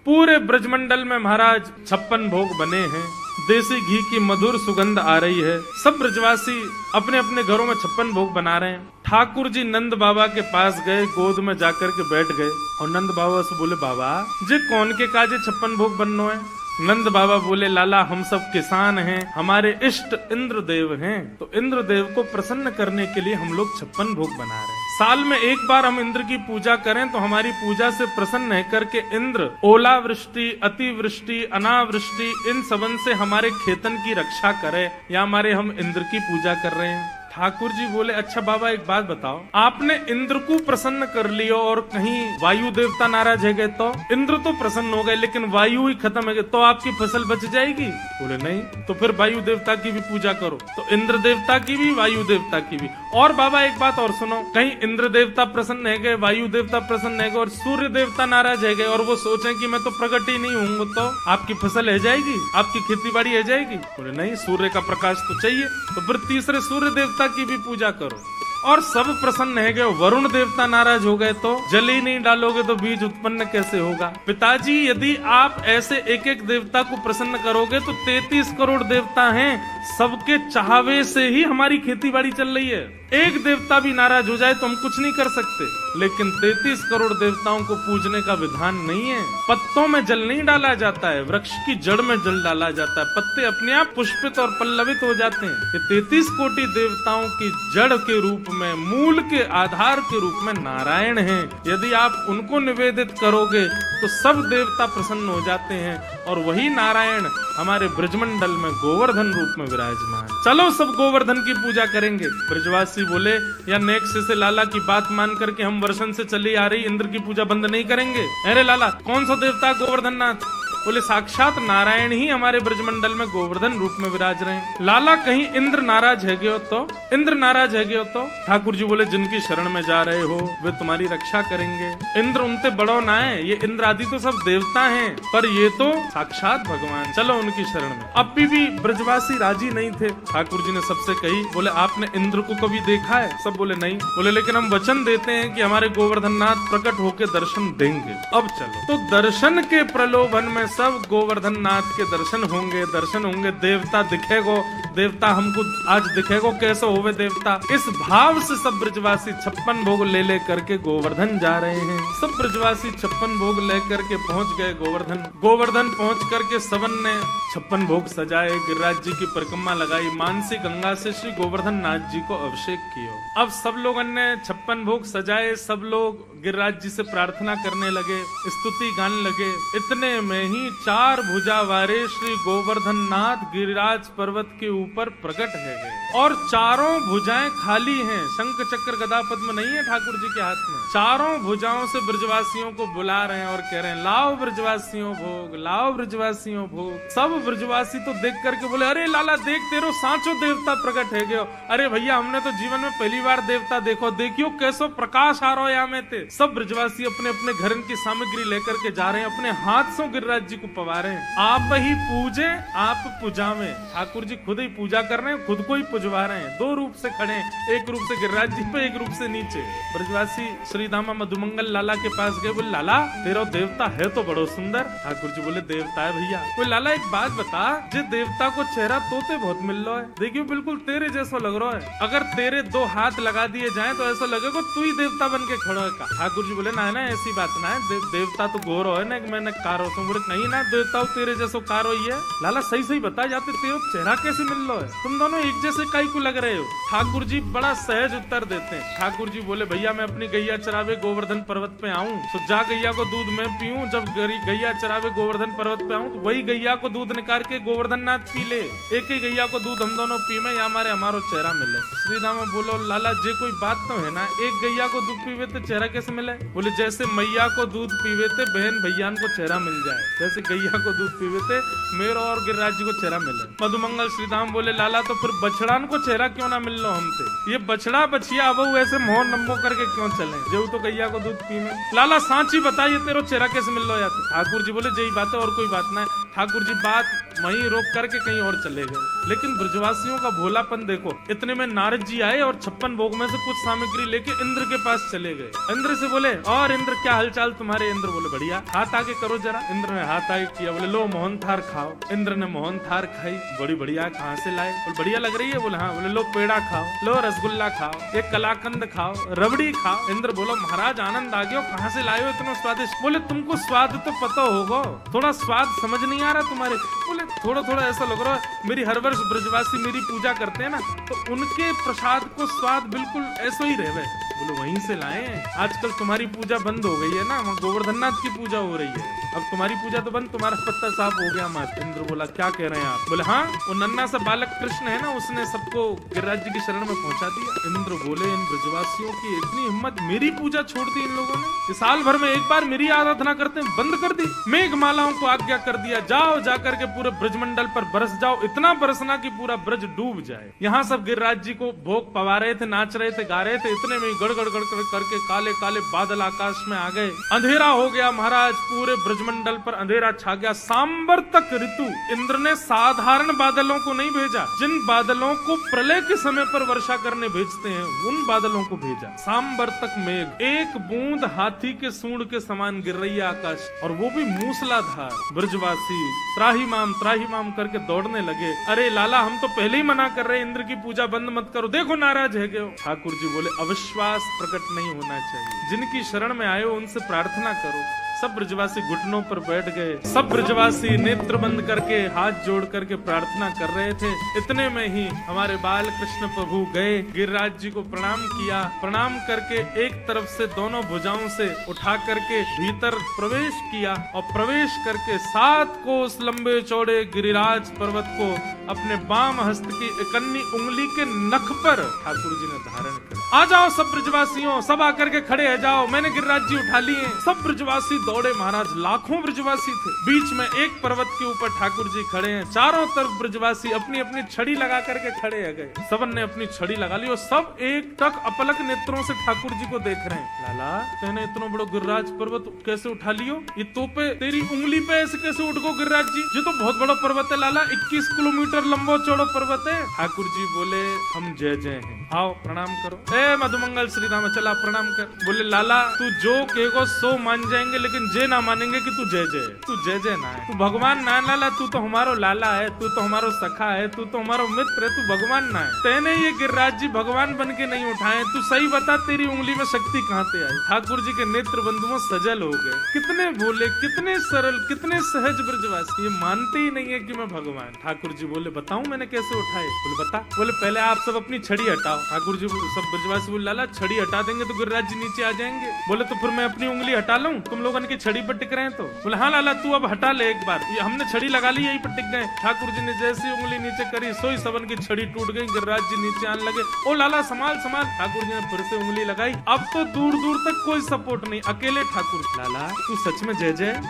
पूरे ब्रजमंडल में महाराज 56 भोग बने हैं। देसी घी की मधुर सुगंध आ रही है। सब ब्रजवासी अपने अपने घरों में 56 भोग बना रहे हैं। ठाकुर जी नंद बाबा के पास गए, गोद में जाकर के बैठ गए और नंद बाबा से बोले, बाबा जे कौन के काजे 56 भोग बननो है? नंद बाबा बोले, लाला हम सब किसान हैं, हमारे इष्ट इंद्रदेव हैं, तो इंद्रदेव को प्रसन्न करने के लिए हम लोग 56 भोग बना रहे हैं। साल में एक बार हम इंद्र की पूजा करें तो हमारी पूजा से प्रसन्न है करके इंद्र ओलावृष्टि, अतिवृष्टि, अनावृष्टि इन सबन से हमारे खेतन की रक्षा करे, या हमारे हम इंद्र की पूजा कर रहे हैं। ठाकुर जी बोले, अच्छा बाबा एक बात बताओ, आपने इंद्र को प्रसन्न कर लियो और कहीं वायु देवता नाराज है गए तो? इंद्र तो प्रसन्न हो गए लेकिन वायु ही खत्म है गए तो आपकी फसल बच जाएगी? बोले नहीं। तो फिर वायु देवता की भी पूजा करो। तो इंद्र देवता की भी, वायु देवता की भी। और बाबा एक बात और सुनो, कहीं इंद्र देवता प्रसन्न है गए, वायु देवता प्रसन्न है गए और सूर्य देवता नाराज है गए और वो सोचे कि मैं तो प्रकट ही नहीं हूँ, तो आपकी फसल है जाएगी, आपकी खेती बाड़ी है जाएगी? बोले नहीं, सूर्य का प्रकाश तो चाहिए। तो फिर तीसरे सूर्य देवता की भी पूजा करो। और सब प्रसन्न है गए। वरुण देवता नाराज हो गए तो जल ही नहीं डालोगे तो बीज उत्पन्न कैसे होगा? पिताजी यदि आप ऐसे एक एक देवता को प्रसन्न करोगे तो 33 करोड़ देवता हैं, सबके चाहवे से ही हमारी खेती बाड़ी चल रही है। एक देवता भी नाराज हो जाए तो हम कुछ नहीं कर सकते, लेकिन 33 करोड़ देवताओं को पूजने का विधान नहीं है। पत्तों में जल नहीं डाला जाता है, वृक्ष की जड़ में जल डाला जाता है। पत्ते अपने आप पुष्पित और पल्लवित हो जाते हैं। ये 33 कोटि देवताओं की जड़ के रूप में, मूल के आधार के रूप में नारायण हैं। यदि आप उनको निवेदित करोगे तो सब देवता प्रसन्न हो जाते हैं और वही नारायण हमारे ब्रजमंडल में गोवर्धन रूप में विराजमान। चलो सब गोवर्धन की पूजा करेंगे। ब्रजवासी बोले, या नेक्स्ट से लाला की बात मान करके हम वर्षन से चली आ रही इंद्र की पूजा बंद नहीं करेंगे। अरे लाला, कौन सा देवता गोवर्धन नाथ? बोले साक्षात नारायण ही हमारे ब्रजमंडल में गोवर्धन रूप में विराज रहे हैं। लाला कहीं इंद्र नाराज है गयो तो? इंद्र नाराज है गयो तो? ठाकुर जी बोले, जिनकी शरण में जा रहे हो वे तुम्हारी रक्षा करेंगे। इंद्र उनसे बड़ो ना है, ये इंद्र आदि तो सब देवता हैं, पर ये तो साक्षात भगवान, चलो उनकी शरण में। अब भी ब्रजवासी राजी नहीं थे। ठाकुर जी ने सबसे कही, बोले आपने इंद्र को कभी देखा है? सब बोले नहीं। बोले लेकिन हम वचन देते हैं कि हमारे गोवर्धन नाथ प्रकट होकर दर्शन देंगे। अब चलो। तो दर्शन के प्रलोभन में सब गोवर्धन नाथ के दर्शन होंगे, दर्शन होंगे। देवता दिखेगो, देवता हमको आज दिखेगो, कैसे होवे देवता। इस भाव से सब ब्रजवासी 56 भोग ले करके गोवर्धन जा रहे हैं। सब ब्रजवासी 56 भोग लेकर के पहुंच गए गोवर्धन। गोवर्धन पहुंच करके सबन ने 56 भोग सजाए, गिरिराज जी की परिक्रमा लगाई, मानसी गंगा से श्री गोवर्धन नाथ जी को अभिषेक किया। अब सब लोगों ने 56 भोग सजाए, सब लोग गिरिराज जी से प्रार्थना करने लगे, स्तुति गाने लगे। इतने में ही 4 भुजा वाले श्री गोवर्धन नाथ गिरिराज पर्वत के ऊपर प्रकट है गए और चारों भुजाएं खाली हैं। शंख चक्र गदा पद्म नहीं है ठाकुर जी के हाथ में। चारों भुजाओं से ब्रजवासियों को बुला रहे हैं और कह रहे हैं, लाओ ब्रजवासियों भोग, लाओ ब्रजवासियों भोग। सब ब्रजवासी तो देख करके बोले, अरे लाला देख, तेरो सांचो देवता प्रकट है गयो। अरे भैया, हमने तो जीवन में पहली बार देवता देखो, देखियो कैसो प्रकाश आ रहा है यहाँ में ते। सब ब्रजवासी अपने अपने घर की सामग्री लेकर के जा रहे हैं, अपने हाथ से गिरिराज जी को पवा रहे हैं। आप ही पूजे, आप पुजावे। ठाकुर जी खुद ही पूजा कर रहे हैं, खुद को ही पुजवा रहे हैं। 2 रूप से खड़े हैं, एक रूप से गिरिराज जी पे, एक रूप से नीचे। ब्रजवासी श्री दामा मधुमंगल लाला के पास गए, बोले लाला तेरा देवता है तो बड़ो सुंदर। ठाकुर जी बोले, देवता है भैया। बोले लाला एक बात बता, जे देवता को चेहरा तोते बहुत मिल रहा है, देखियो बिल्कुल तेरे जैसा लग रहा है। अगर तेरे 2 हाथ लगा दिए जाए तो ऐसा लगेगा तू ही देवता बन के खड़ा है। ठाकुर जी बोले, ना ऐसी बात ना है, देवता तो गोरो है ना, मैंने कारो तो। बोले नहीं ना, देवता तेरे जैसो कारो ही है। लाला सही सही बता, जाते तेरे चेहरा कैसे मिल रहा है? तुम दोनों एक जैसे काई को लग रहे हो? ठाकुर जी बड़ा सहज उत्तर देते हैं। ठाकुर जी बोले, भैया मैं अपनी गैया चरावे गोवर्धन पर्वत पे आऊं तो जा गैया को दूध मैं पीऊं, जब गैया चरावे गोवर्धन पर्वत पे आऊं तो वही गैया को दूध निकाल के गोवर्धन नाथ पी ले। एक ही गैया को दूध हम दोनों पी में, हमारो चेहरा मिले। श्री दामा बोलो, लाला जे कोई बात तो है ना, एक गैया को दूध पीवे तो चेहरा कैसे मिले? बोले जैसे मैया को दूध पीवे थे बहन भैयान को चेहरा मिल जाए, जैसे गैया को दूध पीवे थे मेरा और गिरिराज जी को चेहरा मिले। मधुमंगल श्रीधाम बोले, लाला तो फिर बछड़ा भगवान को चेहरा क्यों ना मिल लो हमसे, ये बछड़ा बछिया अब ऐसे मोह नम्बो करके क्यों चले, जो तो गैया को दूध पीने। लाला सांची बताइए तेरो चेहरा कैसे मिल लो या तो। ठाकुर जी बोले यही बात है और कोई बात ना है। ठाकुर जी बात वहीं रोक करके कहीं और चले गए। लेकिन ब्रजवासियों का भोलापन देखो, इतने में नारद जी आए और 56 भोग में से कुछ सामग्री लेके इंद्र के पास चले गए। इंद्र से बोले और इंद्र क्या हालचाल तुम्हारे। इंद्र बोले बढ़िया, हाथ आगे करो जरा। इंद्र ने हाथ आगे किया, बोले लो मोहन थार खाओ। इंद्र ने मोहन थार खाई, बड़ी बढ़िया, कहाँ से लाए। बोले बढ़िया लग रही है। बोले हाँ। बोले लो पेड़ा खाओ, लो रसगुल्ला खाओ, एक कलाकंद खाओ, रबड़ी खाओ। इंद्र बोलो महाराज आनंद आ गया, कहाँ से लाए हो इतना स्वादिष्ट। बोले तुमको स्वाद तो पता होगा, थोड़ा स्वाद समझ नहीं आ रहा तुम्हारे। बोले थोड़ा थोड़ा ऐसा लग रहा है मेरी हर वर्ष ब्रजवासी मेरी पूजा करते हैं ना, तो उनके प्रसाद को स्वाद बिल्कुल ऐसा ही रहे। बोले वहीं से लाए हैं। आजकल तुम्हारी पूजा बंद हो गई है ना, गोवर्धननाथ की पूजा हो रही है, अब तुम्हारी पूजा तो बंद, तुम्हारा पत्ता साफ हो गया मत। इंद्र बोला क्या कह रहे हैं आप। बोले हाँ वो नन्ना सा बालक कृष्ण है ना, उसने सबको गिरिराज जी की शरण में पहुंचा दिया। इंद्र बोले इन ब्रजवासियों की इतनी हिम्मत, मेरी पूजा छोड़ दी इन लोगों ने, साल भर में एक बार मेरी आराधना करते हैं, बंद कर दी। मेघमालाओं को आज्ञा कर दिया, जाओ जाकर के पूरे ब्रजमंडल पर बरस जाओ, इतना बरसना कि पूरा ब्रज डूब जाए। यहाँ सब गिरिराज जी को भोग पवा रहे थे, नाच रहे थे, गा रहे थे, इतने में गड़गड़ गड़गड़ करके काले काले बादल आकाश में आ गए। अंधेरा हो गया महाराज, पूरे ब्रजमंडल पर अंधेरा छा गया। सांबर तक ऋतु। इंद्र ने साधारण बादलों को नहीं भेजा, जिन बादलों को प्रलय के समय पर वर्षा करने भेजते हैं उन बादलों को भेजा। सांबर तक मेघ, एक बूंद हाथी के सूंड के समान गिर रही है आकाश, और वो भी मूसलाधार। ब्रजवासी त्राही माम करके दौड़ने लगे। अरे लाला हम तो पहले ही मना कर रहे, इंद्र की पूजा बंद मत करो, देखो नाराज है गए। ठाकुर जी बोले अविश्वास प्रकट नहीं होना चाहिए, जिनकी शरण में आए हो उनसे प्रार्थना करो। सब ब्रजवासी घुटनों पर बैठ गए, सब ब्रजवासी नेत्र बंद करके हाथ जोड़ करके प्रार्थना कर रहे थे। इतने में ही हमारे बाल कृष्ण प्रभु गए, गिरिराज जी को प्रणाम किया, प्रणाम करके एक तरफ से दोनों भुजाओं से उठा करके भीतर प्रवेश किया, और प्रवेश करके 7 कोस लंबे चौड़े गिरिराज पर्वत को अपने बाम हस्त की इकन्नी उंगली के नख पर ठाकुर जी ने धारण किया। आ जाओ सब ब्रजवासियों, सब आकर के खड़े है जाओ, मैंने गिरिराज जी उठा लिए। सब ब्रजवासी दौड़े महाराज, लाखों ब्रजवासी थे। बीच में एक पर्वत के ऊपर ठाकुर जी खड़े हैं, चारों तरफ ब्रजवासी अपनी अपनी छड़ी लगा करके खड़े है गए। सबन ने अपनी छड़ी लगा ली और सब एक टक अपलक नेत्रों से ठाकुर जी को देख रहे हैं। लाला तेने इतना बड़ा गिरिराज पर्वत कैसे उठा लियो, ये तोपे तेरी उंगली पे ऐसे कैसे उठ गो गिरिराज जी, ये तो बहुत बड़ा पर्वत है लाला, 21 किलोमीटर लंबो चौड़ो पर्वत है। ठाकुर जी बोले हम जय जय हैं, आओ प्रणाम करो। ए मधुमंगल श्री राम, चला प्रणाम कर। बोले लाला तू जो कहेगो सो मान जाएंगे, लेकिन जे ना मानेंगे कि तू जय जय, तू जय जय ना है, तू भगवान ना है लाला, तू तो हमारो लाला है, तू तो हमारो सखा है, तू तो हमारो मित्र है, तू भगवान ना है। तेने ये गिरिराज जी भगवान बन के नहीं उठाए, तू सही बता तेरी उंगली में शक्ति कहाँ से आई। ठाकुर जी के नेत्र बंधुओं सजल हो गए। कितने भोले, कितने सरल, कितने सहज ब्रजवासी, ये मानते ही नहीं है कि मैं भगवान। ठाकुर जी बोले बताऊं मैंने कैसे उठाए। बोले बता। बोले पहले आप सब अपनी छड़ी हटाओ। ठाकुर जी सब ब्रजवासी बोले लाला छड़ी हटा देंगे तो गिरिराज जी नीचे आ जाएंगे। बोले तो फिर मैं अपनी उंगली हटा लूं, तुम लोगों की छड़ी पर टिक रहे हैं तो। बोले हाँ लाला तू अब हटा ले एक बार, ये हमने छड़ी लगा ली यही पर टिक गए। ठाकुर जी ने जैसी उंगली नीचे करी सोई सबन की छड़ी टूट गई, गिरिराज जी नीचे आने लगे। ओ लाला संभाल संभाल। ठाकुर जी ने फिर से उंगली लगाई, अब तो दूर दूर तक कोई सपोर्ट नहीं, अकेले ठाकुर। लाला तू सच में जय जय,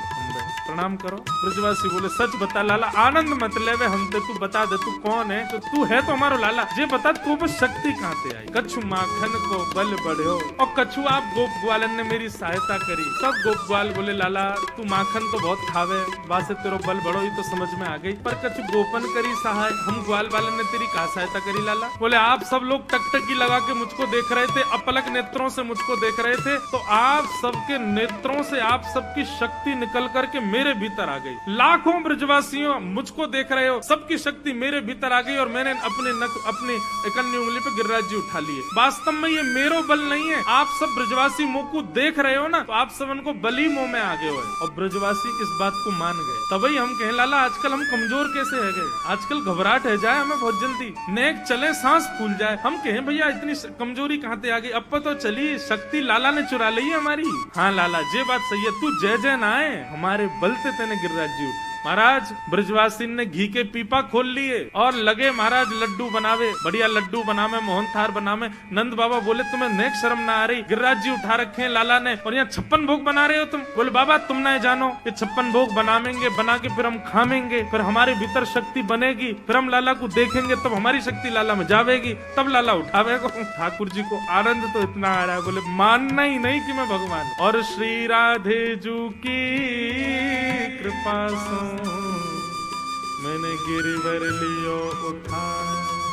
प्रणाम करो। ब्रजवासी बोले सच बता लाला, आनंद मत ले हमसे, तू बता दे तू कौन है। तो तू है तो हमारो लाला, जे बता तू पर शक्ति कहाँ से आई। कछु माखन को बल बढ़ो, और कछु आप गोप ग्वालन ने मेरी सहायता करी। सब गोप ग्वाल बोले लाला तू माखन तो बहुत खावे, वासे तेरो बल बढ़ो ये तो समझ में आ गई, पर कछु गोपन करी सहाय, हम ग्वाल वालन ने तेरी कहा सहायता करी लाला। बोले आप सब लोग टकटकी लगा के मुझको देख रहे थे, अपलक नेत्रों से मुझको देख रहे थे, तो आप सबके नेत्रों से आप सबकी शक्ति निकल करके मेरे भीतर आ गई। लाखों ब्रजवासियों मुझको देख रहे हो, सबकी शक्ति मेरे भीतर आ गई, और मैंने अपनी इकन्नी उंगली पे गिरिराज जी उठा लिए। वास्तव में ये मेरो बल नहीं है, आप सब ब्रजवासी मुंह को देख रहे हो ना, तो आप सब उनको बली मुंह में आ गए हो। और ब्रजवासी इस बात को मान गए। तभी हम कहें लाला आजकल हम कमजोर कैसे है गए, आजकल घबराहट है जाए हमें बहुत जल्दी, नेक चले सांस फूल जाए। हम कहें भैया इतनी कमजोरी कहाँ से आ गई, अब तो चली शक्ति लाला ने चुरा ली है हमारी। हाँ लाला ये बात सही है, तू जय जय ना है, हमारे बल से तेने गिरिराज जी उठा। महाराज ब्रजवासी ने घी के पीपा खोल लिए और लगे महाराज लड्डू बनावे, बढ़िया लड्डू बनावे, मोहन थार बनावे। नंद बाबा बोले तुम्हें नेक शर्म ना आ रही, गिरिराज जी उठा रखे हैं लाला ने और यहाँ 56 भोग बना रहे हो तुम। बोले बाबा तुम ना जानो, ये 56 भोग बनावेंगे, बना के फिर हम खावेंगे, फिर हमारे भीतर शक्ति बनेगी, फिर हम लाला को देखेंगे, तब हमारी शक्ति लाला में जावेगी, तब लाला उठावेगा। ठाकुर जी को आनंद तो इतना आ रहा है, बोले मानना ही नहीं कि मैं भगवान। और श्री राधे जू की कृपा से मैंने गिरिवर लियो उठा।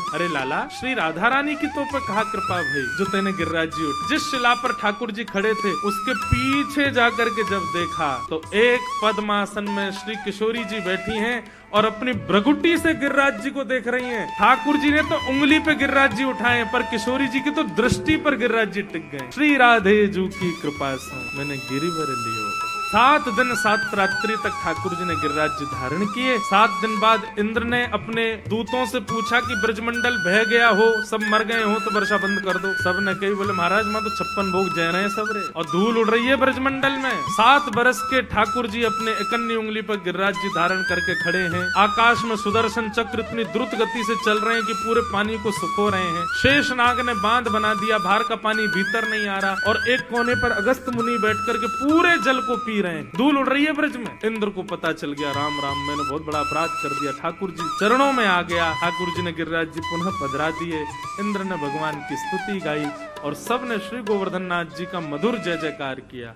अरे लाला, श्री राधा रानी की तो पे कहा कृपा भई जो तेने गिरिराज जी उठ। जिस शिला पर ठाकुर जी खड़े थे उसके पीछे जाकर के जब देखा तो एक पद्मासन में श्री किशोरी जी बैठी हैं और अपनी भ्रगुटी से गिरिराज जी को देख रही हैं। ठाकुर जी ने तो उंगली पे गिरिराज जी उठाए, पर किशोरी जी की तो दृष्टि पर गिरिराज जी टिक गए। श्री राधे जू की कृपा से मैंने गिरिवर लियो। 7 दिन 7 रात्रि तक ठाकुर जी ने गिरिराज जी धारण किए। 7 दिन बाद इंद्र ने अपने दूतों से पूछा कि ब्रजमंडल बह गया हो, सब मर गए हो तो वर्षा बंद कर दो। सब ने कही, बोले महाराज मां तो 56 भोग जय रहे हैं सब रे, और धूल उड़ रही है ब्रजमंडल में। 7 बरस के ठाकुर जी अपने इकन्नी उंगली पर गिरिराज जी धारण करके खड़े हैं। आकाश में सुदर्शन चक्र इतनी द्रुत गति से चल रहे हैं कि पूरे पानी को सुखो रहे हैं। शेषनाग ने बांध बना दिया, बाहर का पानी भीतर नहीं आ रहा, और एक कोने पर अगस्त मुनि बैठ करके पूरे जल को पी रहे हैं। धूल उड़ रही है ब्रज में। इंद्र को पता चल गया, राम राम मैंने बहुत बड़ा अपराध कर दिया। ठाकुर जी चरणों में आ गया। ठाकुर जी ने गिरिराज जी पुनः पधरा दिए। इंद्र ने भगवान की स्तुति गाई और सब ने श्री गोवर्धन नाथ जी का मधुर जय जयकार किया।